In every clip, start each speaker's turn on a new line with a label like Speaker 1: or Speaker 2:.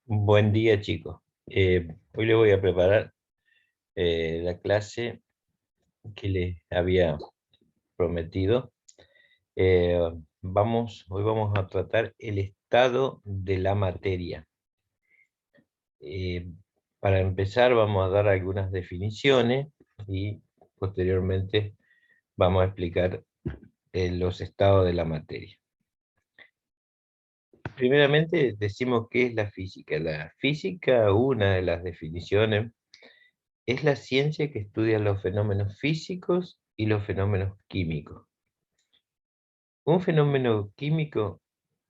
Speaker 1: Buen día, chicos. Hoy les voy a preparar la clase que les había prometido. Eh, hoy vamos a tratar el estado de la materia. Eh, para empezar, vamos a dar algunas definiciones y posteriormente vamos a explicar los estados de la materia. Primeramente, decimos qué es la física. La física, una de las definiciones, es la ciencia que estudia los fenómenos físicos y los fenómenos químicos. Un fenómeno químico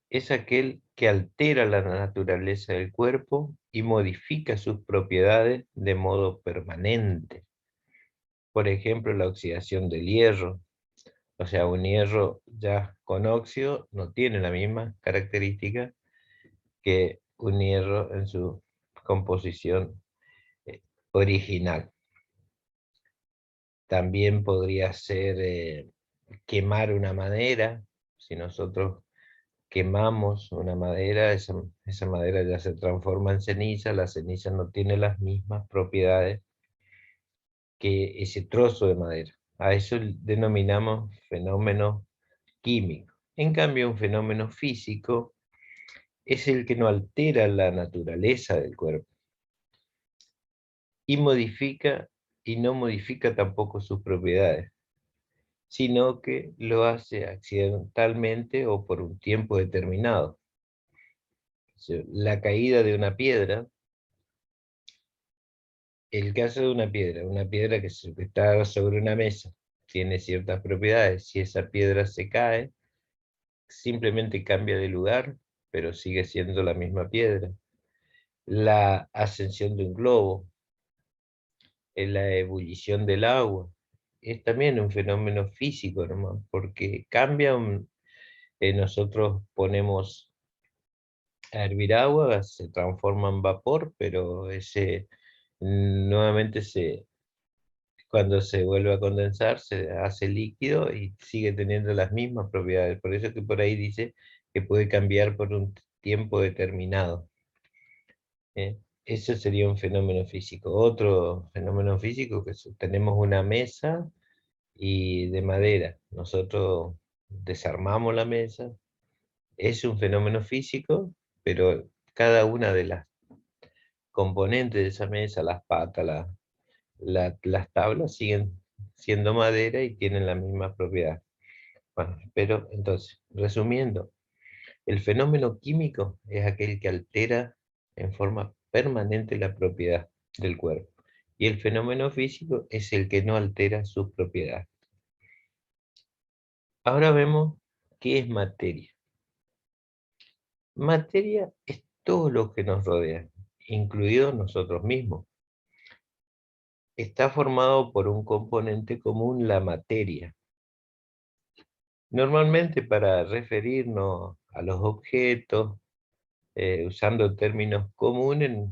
Speaker 1: es aquel que altera la naturaleza del cuerpo y modifica sus propiedades de modo permanente. Por ejemplo, la oxidación del hierro. O sea, un hierro ya con óxido no tiene la misma característica que un hierro en su composición eh, original. También podría ser quemar una madera. Si nosotros quemamos una madera, esa madera ya se transforma en ceniza. La ceniza no tiene las mismas propiedades que ese trozo de madera. A eso denominamos fenómeno químico. En cambio, un fenómeno físico es el que no altera la naturaleza del cuerpo y no modifica tampoco sus propiedades, sino que lo hace accidentalmente o por un tiempo determinado. La caída de una piedra, el caso de una piedra que está sobre una mesa, tiene ciertas propiedades. Si esa piedra se cae, simplemente cambia de lugar, pero sigue siendo la misma piedra. La ascensión de un globo, la ebullición del agua, es también un fenómeno físico, nomás, porque nosotros ponemos a hervir agua, se transforma en vapor, pero nuevamente cuando se vuelve a condensar se hace líquido y sigue teniendo las mismas propiedades. Por eso que por ahí dice que puede cambiar por un tiempo determinado. ¿Eh? Eso sería un fenómeno físico. Otro fenómeno físico que tenemos una mesa y de madera. Nosotros desarmamos la mesa. Es un fenómeno físico, pero cada una de las componentes de esa mesa, las patas, las tablas, siguen siendo madera y tienen la misma propiedad. Bueno, pero entonces, resumiendo, el fenómeno químico es aquel que altera en forma permanente la propiedad del cuerpo. Y el fenómeno físico es el que no altera sus propiedades. Ahora vemos qué es materia. Materia es todo lo que nos rodea, incluidos nosotros mismos. Está formado por un componente común, la materia. Normalmente para referirnos a los objetos, usando términos comunes,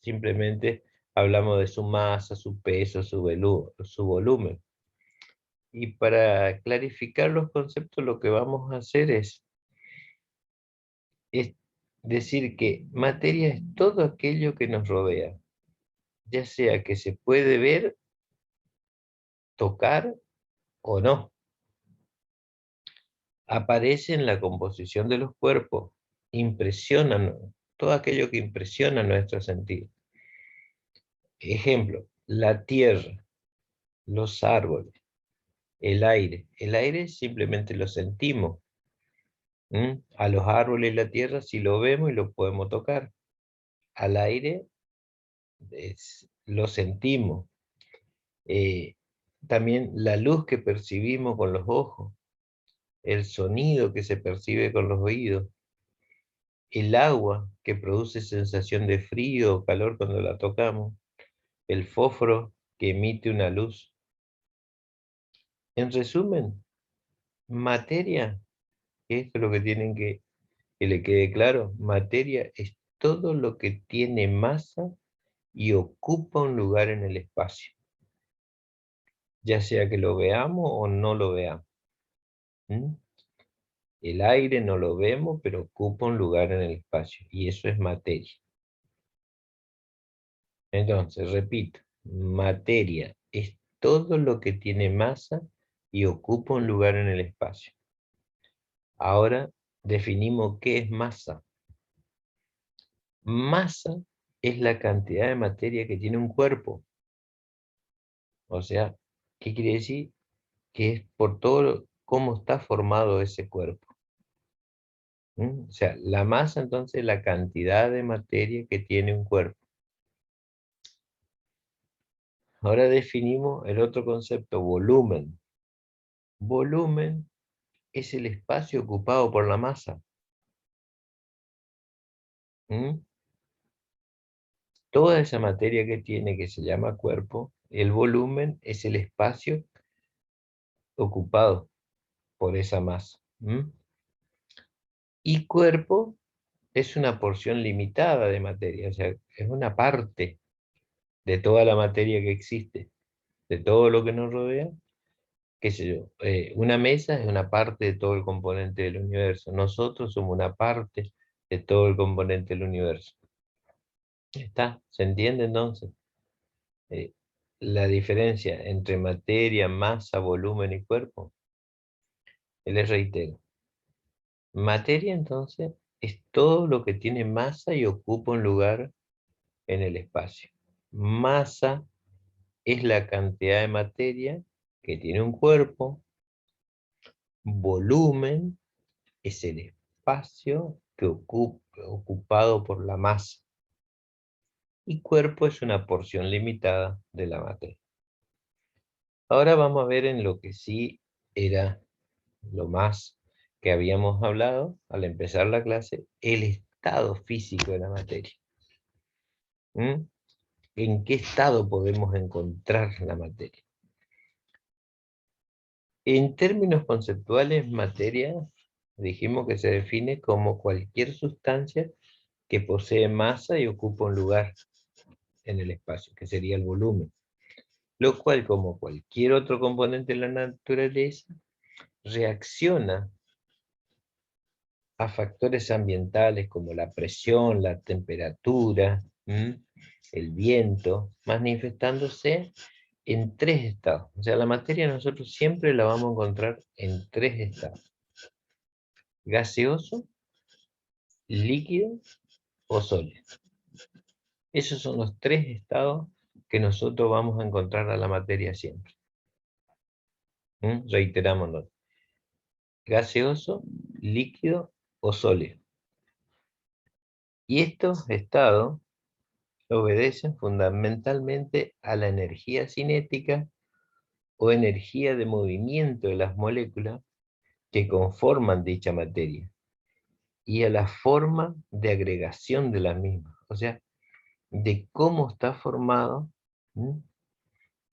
Speaker 1: simplemente hablamos de su masa, su peso, su volumen. Y para clarificar los conceptos, lo que vamos a hacer es decir que materia es todo aquello que nos rodea, ya sea que se puede ver, tocar o no. Aparece en la composición de los cuerpos, impresionan, todo aquello que impresiona nuestro sentido. Ejemplo, la tierra, los árboles, el aire. El aire simplemente lo sentimos. A los árboles y la tierra sí lo vemos y lo podemos tocar. Al aire lo sentimos. Eh, También la luz que percibimos con los ojos, el sonido que se percibe con los oídos, el agua que produce sensación de frío o calor cuando la tocamos, el fósforo que emite una luz. En resumen, materia, esto es lo que tienen que le quede claro, materia es todo lo que tiene masa y ocupa un lugar en el espacio, ya sea que lo veamos o no lo veamos. ¿Mm? El aire no lo vemos, pero ocupa un lugar en el espacio, y eso es materia. Entonces, repito, materia es todo lo que tiene masa y ocupa un lugar en el espacio. Ahora definimos qué es masa. Masa es la cantidad de materia que tiene un cuerpo. O sea, ¿qué quiere decir? Que es por todo cómo está formado ese cuerpo. ¿Mm? O sea, la masa entonces es la cantidad de materia que tiene un cuerpo. Ahora definimos el otro concepto, volumen. Volumen es el espacio ocupado por la masa. ¿Mm? Toda esa materia que tiene, que se llama cuerpo, el volumen es el espacio ocupado por esa masa. ¿Mm? Y cuerpo es una porción limitada de materia, o sea, es una parte de toda la materia que existe, de todo lo que nos rodea. Qué sé yo, una mesa es una parte de todo el componente del universo. Nosotros somos una parte de todo el componente del universo. ¿Está? ¿Se entiende entonces? Eh, la diferencia entre materia, masa, volumen y cuerpo. Les reitero. Materia entonces es todo lo que tiene masa y ocupa un lugar en el espacio. Masa es la cantidad de materia que tiene un cuerpo. Volumen es el espacio que ocupado por la masa. Y cuerpo es una porción limitada de la materia. Ahora vamos a ver en lo que sí era lo más que habíamos hablado al empezar la clase, el estado físico de la materia. ¿Mm? ¿En qué estado podemos encontrar la materia? En términos conceptuales, materia, dijimos que se define como cualquier sustancia que posee masa y ocupa un lugar en el espacio, que sería el volumen, lo cual, como cualquier otro componente de la naturaleza, reacciona a factores ambientales como la presión, la temperatura, el viento, manifestándose en tres estados. O sea, la materia nosotros siempre la vamos a encontrar en tres estados: gaseoso, líquido o sólido. Esos son los tres estados que nosotros vamos a encontrar a la materia siempre. Reiterámoslo: gaseoso, líquido o sólido. Y estos estados obedecen fundamentalmente a la energía cinética o energía de movimiento de las moléculas que conforman dicha materia, y a la forma de agregación de la misma, o sea, de cómo está formado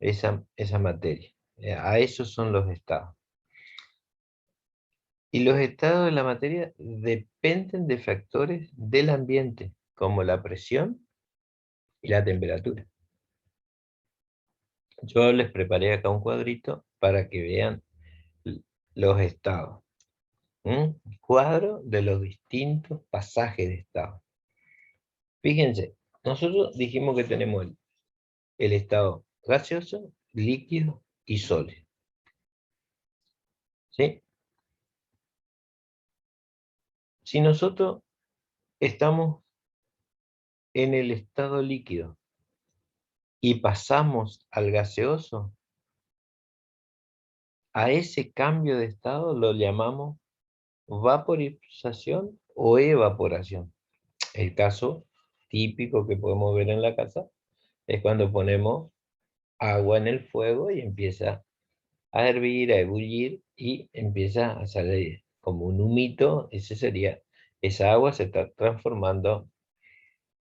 Speaker 1: esa materia. A esos son los estados. Y los estados de la materia dependen de factores del ambiente, como la presión y la temperatura. Yo les preparé acá un cuadrito para que vean los estados. Cuadro de los distintos pasajes de estado. Fíjense, nosotros dijimos que tenemos el estado gaseoso, líquido y sólido. ¿Sí? Si nosotros estamos en el estado líquido y pasamos al gaseoso, a ese cambio de estado lo llamamos vaporización o evaporación. El caso típico que podemos ver en la casa es cuando ponemos agua en el fuego y empieza a hervir, a ebullir y empieza a salir como un humito. Ese sería, esa agua se está transformando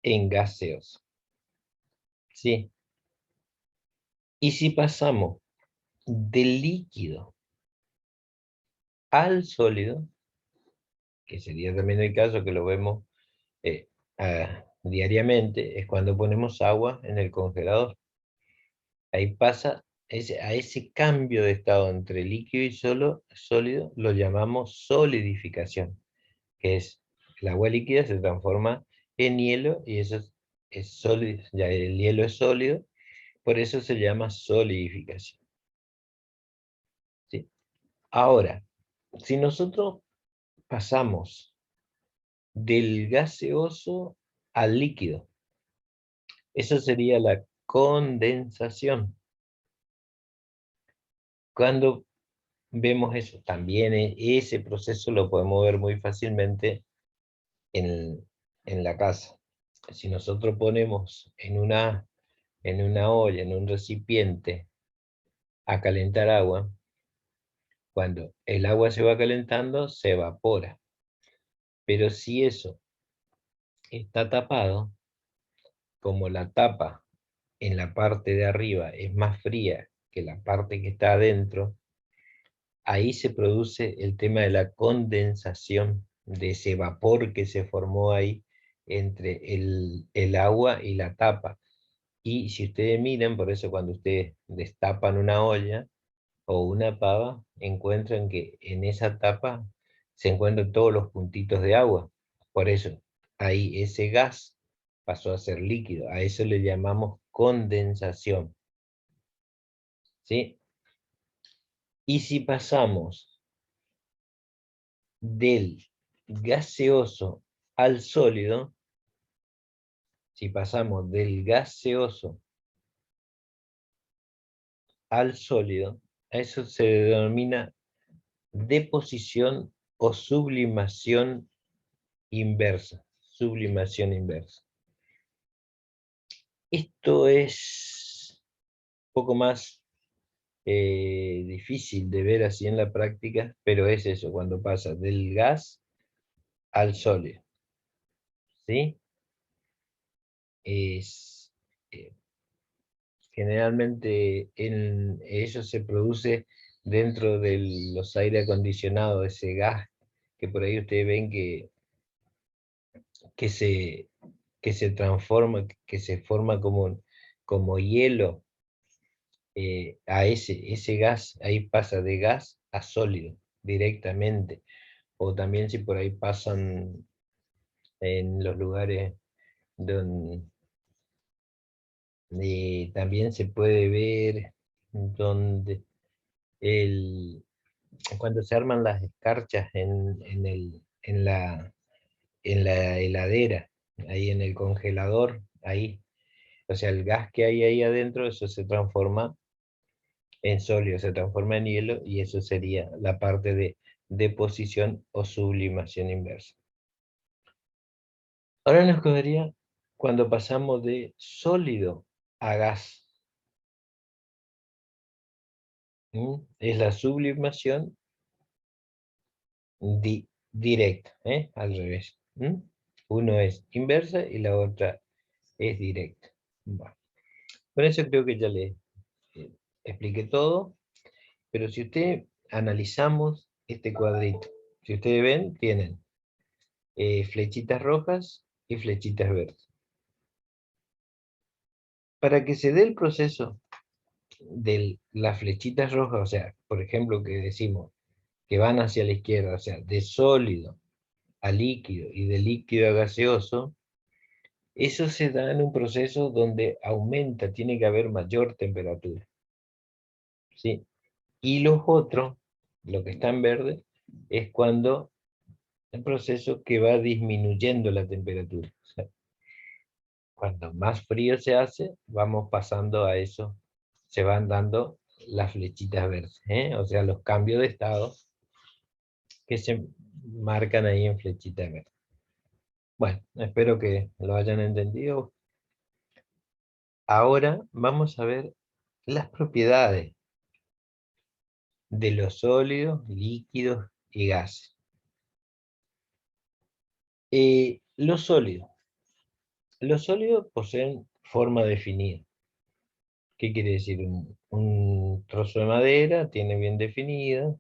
Speaker 1: en gaseoso. ¿Sí? Y si pasamos del líquido al sólido, que sería también el caso que lo vemos eh, diariamente, es cuando ponemos agua en el congelador. Ahí pasa a ese cambio de estado entre líquido y sólido lo llamamos solidificación, que es el agua líquida se transforma en hielo y eso es sólido, ya el hielo es sólido, por eso se llama solidificación. ¿Sí? Ahora, si nosotros pasamos del gaseoso al líquido, eso sería la condensación. Cuando vemos eso, también ese proceso lo podemos ver muy fácilmente en la casa. Si nosotros ponemos en una olla, en un recipiente, a calentar agua, cuando el agua se va calentando, se evapora. Pero si eso está tapado, como la tapa en la parte de arriba es más fría que la parte que está adentro, ahí se produce el tema de la condensación, de ese vapor que se formó ahí entre el agua y la tapa. Y si ustedes miran, por eso cuando ustedes destapan una olla o una pava, encuentran que en esa tapa se encuentran todos los puntitos de agua. Por eso, ahí ese gas pasó a ser líquido. A eso le llamamos condensación. ¿Sí? Y si pasamos del gaseoso al sólido, si pasamos del gaseoso al sólido, a eso se denomina deposición o sublimación inversa. Sublimación inversa. Esto es un poco más difícil de ver así en la práctica, pero es eso, cuando pasa del gas al sólido. ¿Sí? Es, eh, generalmente eso se produce dentro de los aire acondicionados, ese gas que por ahí ustedes ven que se, que se transforma, que se forma como hielo, a ese gas, ahí pasa de gas a sólido directamente. O también si por ahí pasan en los lugares donde también se puede ver donde cuando se arman las escarchas en la heladera, ahí en el congelador, ahí, o sea, el gas que hay ahí adentro, eso se transforma en sólido, se transforma en hielo, y eso sería la parte de deposición o sublimación inversa. Ahora nos quedaría cuando pasamos de sólido a gas. Es la sublimación directa, al revés. Uno es inversa y la otra es directa. Bueno, por eso creo que ya le expliqué todo, pero si ustedes analizamos este cuadrito, si ustedes ven, tienen flechitas rojas y flechitas verdes. Para que se dé el proceso de las flechitas rojas, o sea, por ejemplo, que decimos que van hacia la izquierda, o sea, de sólido a líquido y de líquido a gaseoso, eso se da en un proceso donde aumenta, tiene que haber mayor temperatura. ¿Sí? Y los otros, lo que está en verde, es cuando el proceso que va disminuyendo la temperatura. O sea, cuando más frío se hace, vamos pasando a eso, se van dando las flechitas verdes, o sea, los cambios de estado que se marcan ahí en flechita verde. Bueno, espero que lo hayan entendido. Ahora vamos a ver las propiedades de los sólidos, líquidos y gases. Los sólidos. Los sólidos poseen forma definida. ¿Qué quiere decir? Un trozo de madera tiene bien definida,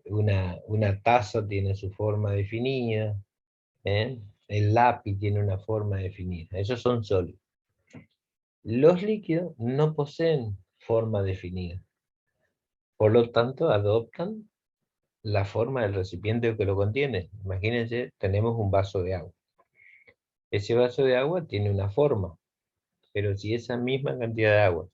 Speaker 1: una taza tiene su forma definida, el lápiz tiene una forma definida. Esos son sólidos. Los líquidos no poseen forma definida. Por lo tanto, adoptan la forma del recipiente que lo contiene. Imagínense, tenemos un vaso de agua. Ese vaso de agua tiene una forma, pero si esa misma cantidad de agua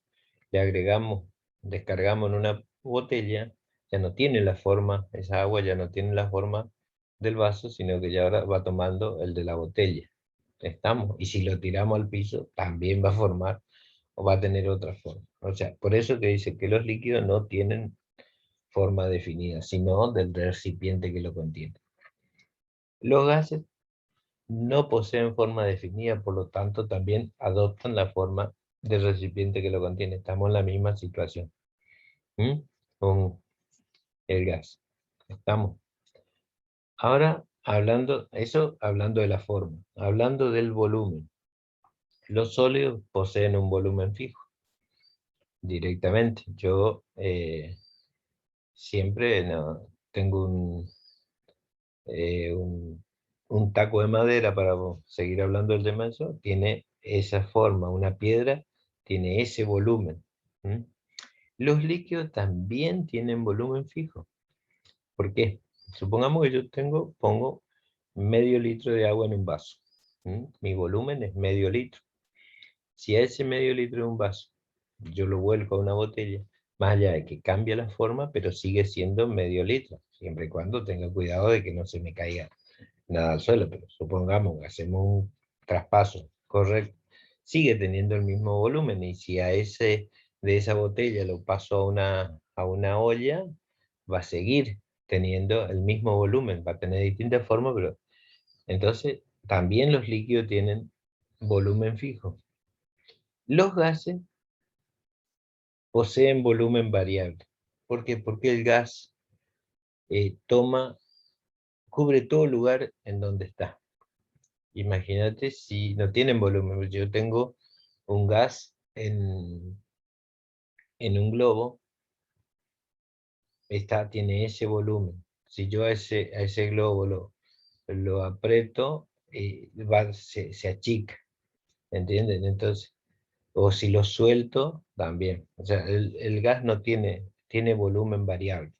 Speaker 1: le agregamos, descargamos en una botella, ya no tiene la forma, esa agua ya no tiene la forma del vaso, sino que ya ahora va tomando el de la botella. Estamos, y si lo tiramos al piso, también va a formar o va a tener otra forma. O sea, por eso que dice que los líquidos no tienen forma definida, sino del recipiente que lo contiene. Los gases no poseen forma definida, por lo tanto también adoptan la forma del recipiente que lo contiene. Estamos en la misma situación. Con el gas. Estamos. Ahora, hablando de la forma. Hablando del volumen. Los sólidos poseen un volumen fijo. Directamente. Yo siempre tengo un taco de madera, para seguir hablando del tema, eso tiene esa forma. Una piedra tiene ese volumen. Los líquidos también tienen volumen fijo. ¿Por qué? Supongamos que yo pongo medio litro de agua en un vaso. Mi volumen es medio litro. Si a ese medio litro de un vaso yo lo vuelco a una botella, más allá de que cambia la forma, pero sigue siendo medio litro, siempre y cuando tenga cuidado de que no se me caiga nada al suelo. Pero supongamos que hacemos un traspaso correcto, sigue teniendo el mismo volumen, y si de esa botella lo paso a una olla, va a seguir teniendo el mismo volumen, va a tener distintas formas, pero entonces también los líquidos tienen volumen fijo. Los gases poseen volumen variable. ¿Por qué? Porque el gas cubre todo lugar en donde está. Imagínate si no tienen volumen. Yo tengo un gas en un globo, tiene ese volumen. Si yo a ese globo lo aprieto, se achica, ¿entienden? Entonces, o si lo suelto, también. O sea, el gas no tiene volumen variable.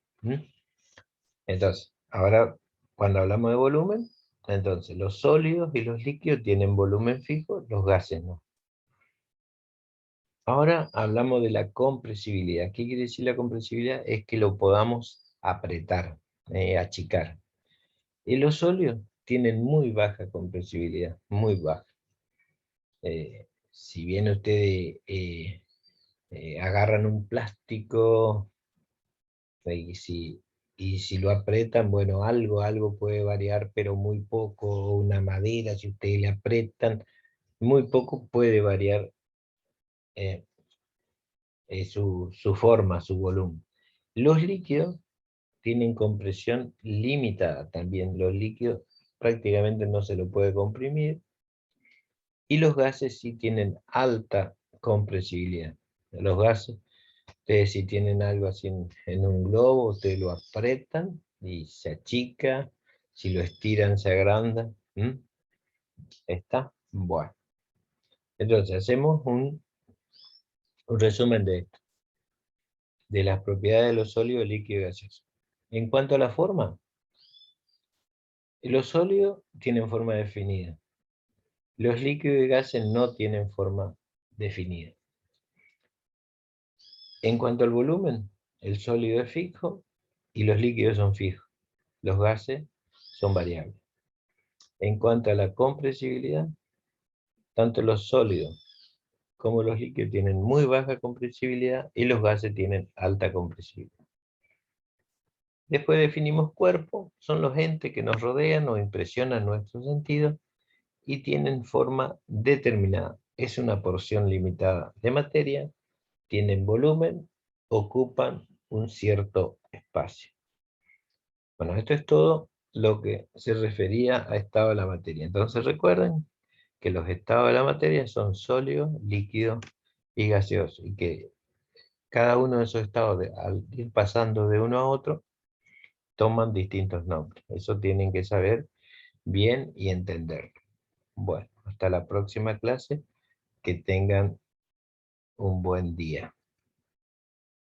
Speaker 1: Entonces, ahora, cuando hablamos de volumen, entonces los sólidos y los líquidos tienen volumen fijo, los gases no. Ahora hablamos de la compresibilidad. ¿Qué quiere decir la compresibilidad? Es que lo podamos apretar, achicar. Y los sólidos tienen muy baja compresibilidad, muy baja. Si bien ustedes agarran un plástico y si lo apretan, bueno, algo puede variar, pero muy poco. Una madera, si ustedes le apretan, muy poco puede variar eh, su forma, su volumen. Los líquidos tienen compresión limitada también. Los líquidos prácticamente no se lo puede comprimir, y los gases sí tienen alta compresibilidad. Los gases, ustedes si tienen algo así en un globo, ustedes lo apretan y se achica, si lo estiran se agranda. ¿Está? Bueno. Entonces hacemos un resumen de esto, de las propiedades de los sólidos, líquidos y gaseosos. En cuanto a la forma, los sólidos tienen forma definida. Los líquidos y gases no tienen forma definida. En cuanto al volumen, el sólido es fijo y los líquidos son fijos. Los gases son variables. En cuanto a la compresibilidad, tanto los sólidos como los líquidos tienen muy baja compresibilidad y los gases tienen alta compresibilidad. Después definimos cuerpo, son los entes que nos rodean o impresionan nuestros sentidos y tienen forma determinada. Es una porción limitada de materia, tienen volumen, ocupan un cierto espacio. Bueno, esto es todo lo que se refería a estado de la materia. Entonces recuerden que los estados de la materia son sólidos, líquidos y gaseosos, y que cada uno de esos estados, al ir pasando de uno a otro, toman distintos nombres. Eso tienen que saber bien y entenderlo. Bueno, hasta la próxima clase. Que tengan un buen día.